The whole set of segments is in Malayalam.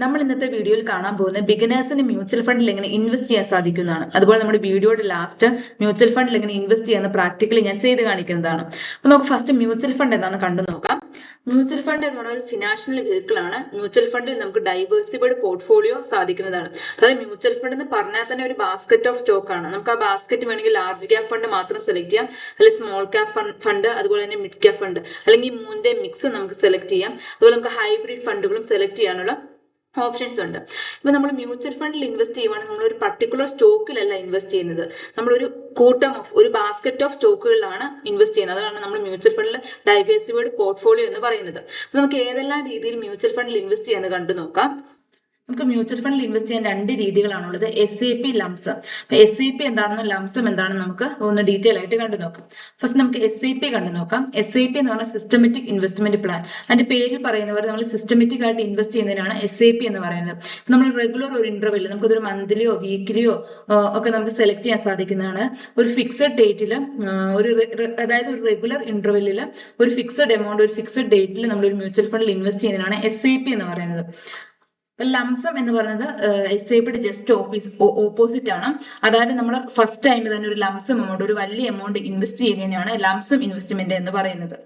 നമ്മൾ ഇന്നത്തെ വീഡിയോയിൽ കാണാൻ പോകുന്ന ബിഗിനേഴ്സിന് മ്യൂച്വൽ ഫണ്ടിൽ എങ്ങനെ ഇൻവെസ്റ്റ് ചെയ്യാൻ സാധിക്കുന്നതാണ്. അതുപോലെ നമ്മുടെ വീഡിയോയുടെ ലാസ്റ്റ് മ്യൂച്വൽ ഫണ്ടിൽ എങ്ങനെ ഇൻവെസ്റ്റ് ചെയ്യാന്ന് പ്രാക്ടിക്കലി ഞാൻ ചെയ്ത് കാണിക്കുന്നതാണ്. അപ്പൊ നമുക്ക് ഫസ്റ്റ് മ്യൂച്വൽ ഫണ്ട് എന്താണെന്ന് കണ്ടു നോക്കാം. മ്യൂച്വൽ ഫണ്ട് എന്ന് പറഞ്ഞ ഒരു ഫിനാൻഷ്യൽ വെഹിക്കിൾ ആണ്. മ്യൂച്വൽ ഫണ്ടിൽ നമുക്ക് ഡൈവേഴ്സിഫൈഡ് പോർട്ട്ഫോളിയോ സാധിക്കുന്നതാണ്. അതായത് മ്യൂച്വൽ ഫണ്ട് എന്ന് പറഞ്ഞാൽ തന്നെ ഒരു ബാസ്ക്കറ്റ് ഓഫ് സ്റ്റോക്ക് ആണ്. നമുക്ക് ആ ബാസ്ക്കറ്റ് വേണമെങ്കിൽ ലാർജ് ക്യാപ് ഫണ്ട് മാത്രം സെലക്ട് ചെയ്യാം, അല്ലെങ്കിൽ സ്മോൾ ക്യാപ് ഫണ്ട്, അതുപോലെ തന്നെ മിഡ് ക്യാപ് ഫണ്ട്, അല്ലെങ്കിൽ ഈ മൂന്നിന്റെ മിക്സ് നമുക്ക് സെലക്ട് ചെയ്യാം. അതുപോലെ നമുക്ക് ഹൈബ്രിഡ് ഫണ്ടുകളും സെലക്ട് ചെയ്യാനുള്ള ഓപ്ഷൻസ് ഉണ്ട്. ഇപ്പൊ നമ്മൾ മ്യൂച്വൽ ഫണ്ടിൽ ഇൻവെസ്റ്റ് ചെയ്യുവാണെങ്കിൽ നമ്മൾ ഒരു പർട്ടിക്കുലർ സ്റ്റോക്കിലല്ല ഇൻവെസ്റ്റ് ചെയ്യുന്നത്, നമ്മളൊരു കൂട്ടം ഓഫ് ഒരു ബാസ്ക്കറ്റ് ഓഫ് സ്റ്റോക്കുകളിലാണ് ഇൻവെസ്റ്റ് ചെയ്യുന്നത്. അതാണ് നമ്മൾ മ്യൂച്വൽ ഫണ്ടിൽ ഡൈവേഴ്സിഫൈഡ് പോർട്ട്ഫോളിയോ എന്ന് പറയുന്നത്. അപ്പൊ നമുക്ക് ഏതെല്ലാം രീതിയിൽ മ്യൂച്വൽ ഫണ്ടിൽ ഇൻവെസ്റ്റ് ചെയ്യാന്ന് കണ്ടു നോക്കാം. നമുക്ക് മ്യൂച്വൽ ഫണ്ടിൽ ഇൻവെസ്റ്റ് ചെയ്യാൻ രണ്ട് രീതികളാണുള്ളത്, SIP, ലംസം. SIP എന്താണെന്നും ലംസം എന്താണെന്ന് നമുക്ക് ഒന്ന് ഡീറ്റെയിൽ ആയിട്ട് കണ്ടു നോക്കാം. ഫസ്റ്റ് നമുക്ക് SIP കണ്ടു നോക്കാം. SIP എന്ന് പറഞ്ഞാൽ സിസ്റ്റമാറ്റിക് ഇൻവെസ്റ്റ്മെന്റ് പ്ലാൻ. അതിന്റെ പേരിൽ പറയുന്ന പോലെ നമ്മൾ സിസ്റ്റമാറ്റിക് ആയിട്ട് ഇൻവെസ്റ്റ് ചെയ്യുന്നതിനാണ് SIP എന്ന് പറയുന്നത്. നമ്മൾ റെഗുലർ ഒരു ഇന്റർവെൽ, നമുക്കൊരു മന്ത്ലിയോ വീക്കിലിയോ ഒക്കെ നമുക്ക് സെലക്ട് ചെയ്യാൻ സാധിക്കുന്നതാണ്. ഒരു ഫിക്സഡ് ഡേറ്റിൽ അതായത് ഒരു റെഗുലർ ഇന്റർവെല്ലിൽ ഒരു ഫിക്സഡ് എമൗണ്ട് ഒരു ഫിക്സഡ് ഡേറ്റിൽ നമ്മൾ ഒരു മ്യൂച്വൽ ഫണ്ടിൽ ഇൻവെസ്റ്റ് ചെയ്യുന്നതിനാണ് SIP എന്ന് പറയുന്നത്. ലംസം എന്ന് പറയുന്നത് SIPയുടെ ജസ്റ്റ് ഓപ്പോസിറ്റ് ആണ്. അതായത് നമ്മൾ ഫസ്റ്റ് ടൈം തന്നെ ഒരു ലംസം എമൗണ്ട്, ഒരു വലിയ എമൗണ്ട് ഇൻവെസ്റ്റ് ചെയ്യുന്നതിനാണ് ലംസം ഇൻവെസ്റ്റ്മെന്റ് എന്ന് പറയുന്നത്.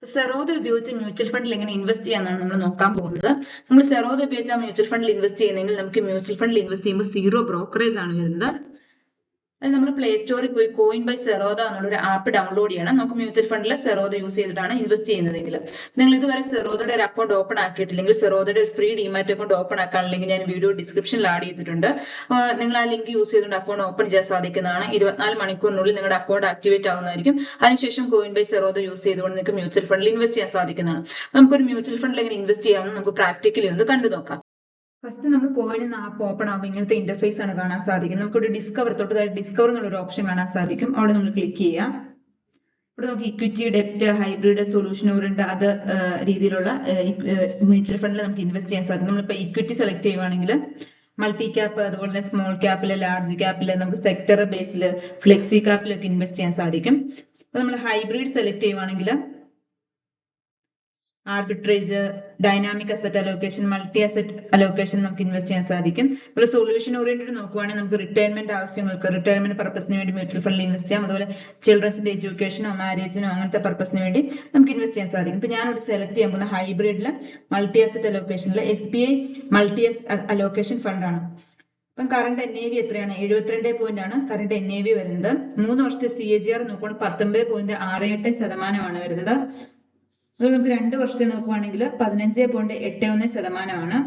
സെറോദ ഉപയോഗിച്ച് മ്യൂച്വൽ ഫണ്ടിൽ എങ്ങനെ ഇൻവെസ്റ്റ് ചെയ്യാന്നാണ് നമ്മൾ നോക്കാൻ പോകുന്നത്. നമ്മൾ സെറോദ ഉപയോഗിച്ച് മ്യൂച്വൽ ഫണ്ടിൽ ഇൻവെസ്റ്റ് ചെയ്യുന്നെങ്കിൽ നമുക്ക് മ്യൂച്വൽ ഫണ്ടിൽ ഇൻവെസ്റ്റ് ചെയ്യുമ്പോൾ 0 ബ്രോക്കറേജ് ആണ് വരുന്നത്. അത് നമ്മൾ പ്ലേ സ്റ്റോറിൽ പോയി കോയിൻ ബൈ സെറോദ എന്നുള്ളൊരു ആപ്പ് ഡൗൺലോഡ് ചെയ്യണം. നമുക്ക് മ്യൂച്വൽ ഫണ്ടിൽ സെറോദ യൂസ് ചെയ്തിട്ടാണ് ഇൻവെസ്റ്റ് ചെയ്യുന്നതെങ്കിൽ. നിങ്ങൾ ഇതുവരെ സെറോദയുടെ ഒരു അക്കൗണ്ട് ഓപ്പൺ ആക്കിയിട്ടില്ലെങ്കിൽ സെറോദയുടെ ഒരു ഫ്രീ ഡിമാറ്റ് അക്കൗണ്ട് ഓപ്പൺ ആക്കാനുള്ള ഞാൻ വീഡിയോ ഡിസ്ക്രിപ്ഷനിൽ ആഡ് ചെയ്തിട്ടുണ്ട്. നിങ്ങൾ ആ ലിങ്ക് യൂസ് ചെയ്തുകൊണ്ട് അക്കൗണ്ട് ഓപ്പൺ ചെയ്യാൻ സാധിക്കുന്നതാണ്. 24 മണിക്കൂറിനുള്ളിൽ നിങ്ങളുടെ അക്കൗണ്ട് ആക്ടിവേറ്റ് ആവുന്നതായിരിക്കും. അതിനുശേഷം കോയിൻ ബൈ സെറോദ യൂസ് ചെയ്തുകൊണ്ട് നിങ്ങൾക്ക് മ്യൂച്വൽ ഫണ്ടിൽ ഇൻവെസ്റ്റ് ചെയ്യാൻ സാധിക്കുന്നതാണ്. നമുക്കൊരു മ്യൂച്വൽ ഫണ്ടിൽ എങ്ങനെ ഇൻവെസ്റ്റ് ചെയ്യാമെന്ന് നമുക്ക് പ്രാക്ടിക്കലി ഒന്ന് കണ്ടു നോക്കാം. ഫസ്റ്റ് നമ്മൾ കോയിൻ എന്ന ആപ്പ് ഓപ്പൺ ആകുമ്പോൾ ഇങ്ങനത്തെ ഇന്റർഫേസ് ആണ് കാണാൻ സാധിക്കുന്നത്. നമുക്കൊരു ഡിസ്കവർ തൊട്ടതായിട്ട് ഡിസ്കവർ എന്നുള്ള ഒരു ഓപ്ഷൻ കാണാൻ സാധിക്കും. അവിടെ നമ്മൾ ക്ലിക്ക് ചെയ്യാം. ഇവിടെ നമുക്ക് ഇക്വിറ്റി, ഡെപ്റ്റ്, ഹൈബ്രിഡ്, സൊല്യൂഷൻ ഓറിയന്റ് അത് രീതിയിലുള്ള മ്യൂച്വൽ ഫണ്ടിൽ നമുക്ക് ഇൻവെസ്റ്റ് ചെയ്യാൻ സാധിക്കും. നമ്മളിപ്പോൾ ഇക്വിറ്റി സെലക്ട് ചെയ്യുവാണെങ്കിൽ മൾട്ടി ക്യാപ്പ്, അതുപോലെ തന്നെ സ്മോൾ ക്യാപ്പില്, ലാർജ് ക്യാപ്പില്, നമുക്ക് സെക്ടർ ബേസിൽ, ഫ്ലെക്സി ക്യാപ്പിലൊക്കെ ഇൻവെസ്റ്റ് ചെയ്യാൻ സാധിക്കും. അപ്പൊ നമ്മൾ ഹൈബ്രിഡ് സെലക്ട് ചെയ്യുവാണെങ്കിൽ arbitrage, dynamic asset allocation, multi asset allocation നമുക്ക് ഇൻവെസ്റ്റ് ചെയ്യാൻ സാധിക്കും. അതുപോലെ സൊല്യൂഷൻ ഓറിയന്റഡ് നോക്കുവാണെങ്കിൽ നമുക്ക് റിട്ടയർമെന്റ് ആവശ്യങ്ങൾക്ക്, റിട്ടയർമെന്റ് പർപ്പസിന് വേണ്ടി മ്യൂച്വൽ ഫണ്ടിൽ ഇൻവെസ്റ്റ് ചെയ്യാം. അതുപോലെ ചിൽഡ്രൻസിന്റെ എഡ്യൂക്കേഷനോ മാരേജിനോ അങ്ങനത്തെ പർപ്പസിന് വേണ്ടി നമുക്ക് ഇൻവെസ്റ്റ് ചെയ്യാൻ സാധിക്കും. ഇപ്പൊ ഞാനിവിടെ സെലക്ട് ചെയ്യാൻ പോകുന്ന ഹൈബ്രിഡില് മൾട്ടി അസറ്റ് അലോക്കേഷനിൽ SBI മൾട്ടി അലോക്കേഷൻ ഫണ്ടാണ്. ഇപ്പം കറണ്ട് NAV എത്രയാണ്? 72 ആണ് കറണ്ട് NAV വരുന്നത്. 3 വർഷത്തെ CAGR നോക്കുമ്പോൾ 19.68% വരുന്നത്. അതുപോലെ നമുക്ക് 2 വർഷത്തെ നോക്കുവാണെങ്കിൽ 15.81%.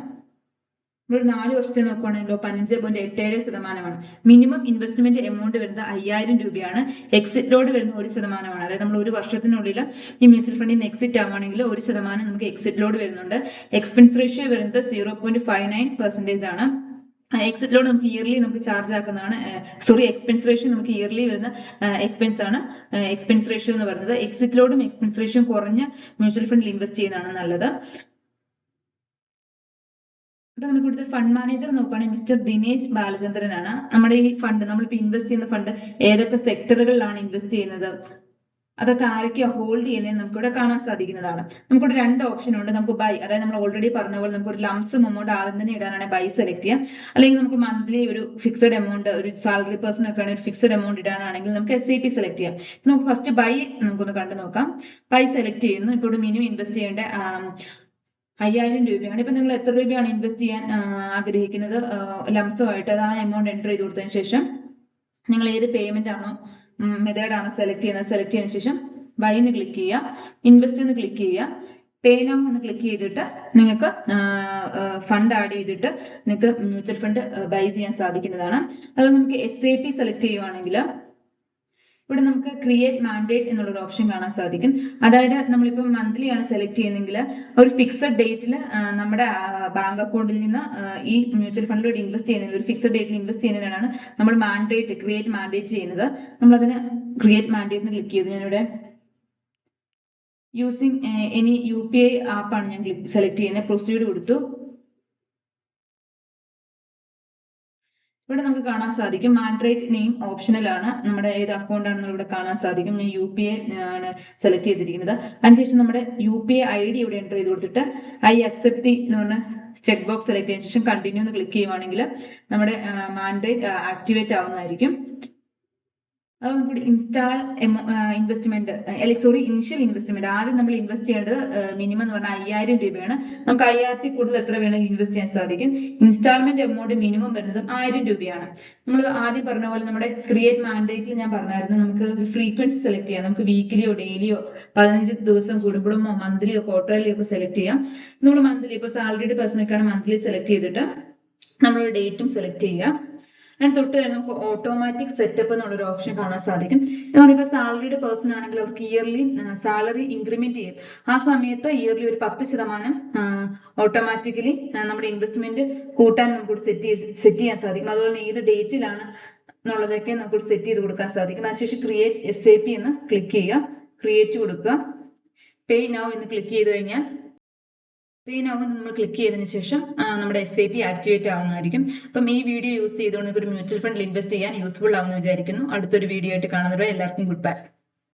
നമ്മൾ 4 വർഷത്തെ നോക്കുവാണെങ്കിലോ 15.87%. മിനിമം ഇൻവെസ്റ്റ്മെന്റ് എമൗണ്ട് വരുന്നത് 5000 രൂപയാണ്. എക്സിറ്റ് ലോഡ് വരുന്നത് 1%. അതായത് നമ്മൾ ഒരു വർഷത്തിനുള്ളിൽ ഈ മ്യൂച്വൽ ഫണ്ടിൽ നിന്ന് എക്സിറ്റ് ആവുകയാണെങ്കിൽ 1% നമുക്ക് എക്സിറ്റ് ലോഡ് വരുന്നുണ്ട്. എക്സ്പെൻസ് റേഷ്യോ വരുന്നത് 0.59% ആണ്. എക്സിറ്റ് ലോഡ് നമുക്ക് ഇയർലി നമുക്ക് ചാർജ് ആക്കുന്നതാണ്. എക്സ്പെൻസ് റേഷ്യോ നമുക്ക് ഇയർലി വരുന്ന എക്സ്പെൻസ് ആണ് എക്സ്പെൻസ് റേഷ്യോ എന്ന് പറയുന്നത്. എക്സിറ്റ് ലോഡും എക്സ്പെൻസ് റേഷ്യോ കുറഞ്ഞ മ്യൂച്വൽ ഫണ്ടിൽ ഇൻവെസ്റ്റ് ചെയ്യുന്നതാണ് നല്ലത്. അപ്പൊ നമുക്ക് ഇവിടുത്തെ ഫണ്ട് മാനേജർ നോക്കുകയാണെങ്കിൽ മിസ്റ്റർ ദിനേശ് ബാലചന്ദ്രനാണ്. നമ്മുടെ ഈ ഫണ്ട്, നമ്മളിപ്പോൾ ഇൻവെസ്റ്റ് ചെയ്യുന്ന ഫണ്ട് ഏതൊക്കെ സെക്ടറുകളിലാണ് ഇൻവെസ്റ്റ് ചെയ്യുന്നത്, അതൊക്കെ ആരൊക്കെയോ ഹോൾഡ് ചെയ്യുന്നതെന്ന് നമുക്കിവിടെ കാണാൻ സാധിക്കുന്നതാണ്. നമുക്കിവിടെ 2 ഓപ്ഷൻ ഉണ്ട്. നമുക്ക് ബൈ, അതായത് നമ്മൾ ഓൾറെഡി പറഞ്ഞ പോലെ നമുക്ക് ഒരു ലംസം എമൗണ്ട് ആദ്യം തന്നെ ഇടാനാണെങ്കിൽ ബൈ സെലക്ട് ചെയ്യാം. അല്ലെങ്കിൽ നമുക്ക് മന്ത്ലി ഒരു ഫിക്സഡ് എമൗണ്ട്, ഒരു സാലറി പേഴ്സൺ ഒക്കെ ആണെങ്കിൽ ഒരു ഫിക്സഡ് എമൗണ്ട് ഇടാനാണെങ്കിൽ നമുക്ക് SIP സെലക്ട് ചെയ്യാം. നമുക്ക് ഫസ്റ്റ് ബൈ നമുക്കൊന്ന് കണ്ടു നോക്കാം. ബൈ സെലക്ട് ചെയ്യുന്നു. ഇപ്പോൾ മിനിമം ഇൻവെസ്റ്റ് ചെയ്യേണ്ട 5000 രൂപയാണ്. ഇപ്പൊ നിങ്ങൾ എത്ര രൂപയാണ് ഇൻവെസ്റ്റ് ചെയ്യാൻ ആഗ്രഹിക്കുന്നത് ലംസമായിട്ട്, അത് ആ എമൗണ്ട് എൻ്റർ ചെയ്ത് കൊടുത്തതിന് ശേഷം നിങ്ങൾ ഏത് പേയ്മെന്റ് ആണോ മെത്തേഡാണ് സെലക്ട് ചെയ്തതിനു ശേഷം ബൈ എന്ന് ക്ലിക്ക് ചെയ്യുക, ഇൻവെസ്റ്റ് എന്ന് ക്ലിക്ക് ചെയ്യുക, പേ നൗ എന്ന് ക്ലിക്ക് ചെയ്തിട്ട് നിങ്ങൾക്ക് ഫണ്ട് ആഡ് ചെയ്തിട്ട് നിങ്ങൾക്ക് മ്യൂച്വൽ ഫണ്ട് ബൈ ചെയ്യാൻ സാധിക്കുന്നതാണ്. അതുപോലെ നമുക്ക് SIP സെലക്ട് ചെയ്യുവാണെങ്കിൽ ഇവിടെ നമുക്ക് ക്രിയേറ്റ് മാൻഡേറ്റ് എന്നുള്ളൊരു ഓപ്ഷൻ കാണാൻ സാധിക്കും. അതായത് നമ്മളിപ്പോൾ മന്ത്ലി ആണ് സെലക്ട് ചെയ്യുന്നതെങ്കിൽ ഒരു ഫിക്സഡ് ഡേറ്റിൽ നമ്മുടെ ബാങ്ക് അക്കൗണ്ടിൽ നിന്ന് ഈ മ്യൂച്വൽ ഫണ്ടിലൂടെ ഇൻവെസ്റ്റ് ചെയ്യുന്നതിന്, ഒരു ഫിക്സഡ് ഡേറ്റിൽ ഇൻവെസ്റ്റ് ചെയ്യുന്നതിനാണ് നമ്മൾ ക്രിയേറ്റ് മാൻഡേറ്റ് ചെയ്യുന്നത്. നമ്മളതിന് ക്രിയേറ്റ് മാൻഡേറ്റ് എന്ന് ക്ലിക്ക് ചെയ്തു. ഞാനിവിടെ യൂസിങ് എനി UPI ആപ്പാണ് ഞാൻ സെലക്ട് ചെയ്യുന്നത്. പ്രൊസീഡ് കൊടുത്തു. ഇവിടെ നമുക്ക് കാണാൻ സാധിക്കും മാൻഡേറ്റ് നെയിം ഓപ്ഷണൽ ആണ്. നമ്മുടെ ഏത് അക്കൗണ്ട് ആണെന്ന് ഇവിടെ കാണാൻ സാധിക്കും. ഞാൻ UPI ആണ് സെലക്ട് ചെയ്തിരിക്കുന്നത്. അതിനുശേഷം നമ്മുടെ UPI ID ഇവിടെ എൻ്റർ ചെയ്ത് കൊടുത്തിട്ട് ഐ അക്സെപ്റ്റ് ദി എന്ന് പറഞ്ഞ ചെക്ക് ബോക്സ് സെലക്ട് ചെയ്തതിനു ശേഷം കണ്ടിന്യൂ എന്ന് ക്ലിക്ക് ചെയ്യുവാണെങ്കിൽ നമ്മുടെ മാൻഡേറ്റ് ആക്ടിവേറ്റ് ആവുന്നതായിരിക്കും. അത് നമുക്ക് ഇൻസ്റ്റാൾ ഇൻവെസ്റ്റ്മെന്റ് ഇനിഷ്യൽ ഇൻവെസ്റ്റ്മെന്റ് ആദ്യം നമ്മൾ ഇൻവെസ്റ്റ് ചെയ്യേണ്ടത് മിനിമം എന്ന് പറഞ്ഞാൽ 5000 രൂപയാണ്. നമുക്ക് 5000 കൂടുതൽ എത്ര വേണമെങ്കിലും ഇൻവെസ്റ്റ് ചെയ്യാൻ സാധിക്കും. ഇൻസ്റ്റാൾമെന്റ് എമൗണ്ട് മിനിമം വരുന്നത് 1000 രൂപയാണ്. നമ്മൾ ആദ്യം പറഞ്ഞ പോലെ നമ്മുടെ ക്രിയേറ്റ് മാൻഡേറ്റിൽ ഞാൻ പറഞ്ഞായിരുന്നു നമുക്ക് ഒരു ഫ്രീക്വൻസി സെലക്ട് ചെയ്യാം. നമുക്ക് വീക്കിലിയോ ഡെയിലിയോ 15 ദിവസം കൂടുമ്പോഴോ മന്ത്ലിയോ ക്വാർട്ടർലിയോ ഒക്കെ സെലക്ട് ചെയ്യാം. നമ്മൾ മന്ത്ലി ഇപ്പോൾ സാലറിഡ് പേഴ്സണൊക്കെയാണ് മന്ത്ലി സെലക്ട് ചെയ്തിട്ട് നമ്മളൊരു ഡേറ്റും സെലക്ട് ചെയ്യുക. അതിന് തൊട്ട് കഴിഞ്ഞാൽ നമുക്ക് ഓട്ടോമാറ്റിക് സെറ്റപ്പ് എന്നുള്ളൊരു ഓപ്ഷൻ കാണാൻ സാധിക്കും. നമ്മളിപ്പോൾ സാലറിയുടെ പേഴ്സൺ ആണെങ്കിൽ അവർക്ക് ഇയർലി സാലറി ഇൻക്രിമെന്റ് ചെയ്യും. ആ സമയത്ത് ഇയർലി ഒരു 10% ഓട്ടോമാറ്റിക്കലി നമ്മുടെ ഇൻവെസ്റ്റ്മെന്റ് കൂട്ടാൻ നമുക്ക് സെറ്റ് ചെയ്യാൻ സാധിക്കും. അതുപോലെ ഏത് ഡേറ്റിലാണ് എന്നുള്ളതൊക്കെ നമുക്ക് സെറ്റ് ചെയ്ത് കൊടുക്കാൻ സാധിക്കും. അതിനുശേഷം ക്രിയേറ്റ് SAP എന്ന് ക്ലിക്ക് ചെയ്യുക, ക്രിയേറ്റ് കൊടുക്കുക, പേ നൗ എന്ന് ക്ലിക്ക് ചെയ്ത് കഴിഞ്ഞാൽ പേ നൗ നമ്മൾ ക്ലിക്ക് ചെയ്തതിനു ശേഷം നമ്മുടെ SAP ആക്ടിവേറ്റ് ആവുന്നതായിരിക്കും. അപ്പം ഈ വീഡിയോ യൂസ് ചെയ്തുകൊണ്ട് ഒരു മ്യൂച്വൽ ഫണ്ടിൽ ഇൻവെസ്റ്റ് ചെയ്യാൻ യൂസ്ഫുൾ ആവുമെന്ന് വിചാരിക്കുന്നു. അടുത്തൊരു വീഡിയോ ആയിട്ട് കാണുന്നവരെ എല്ലാവർക്കും ഗുഡ് ബൈ.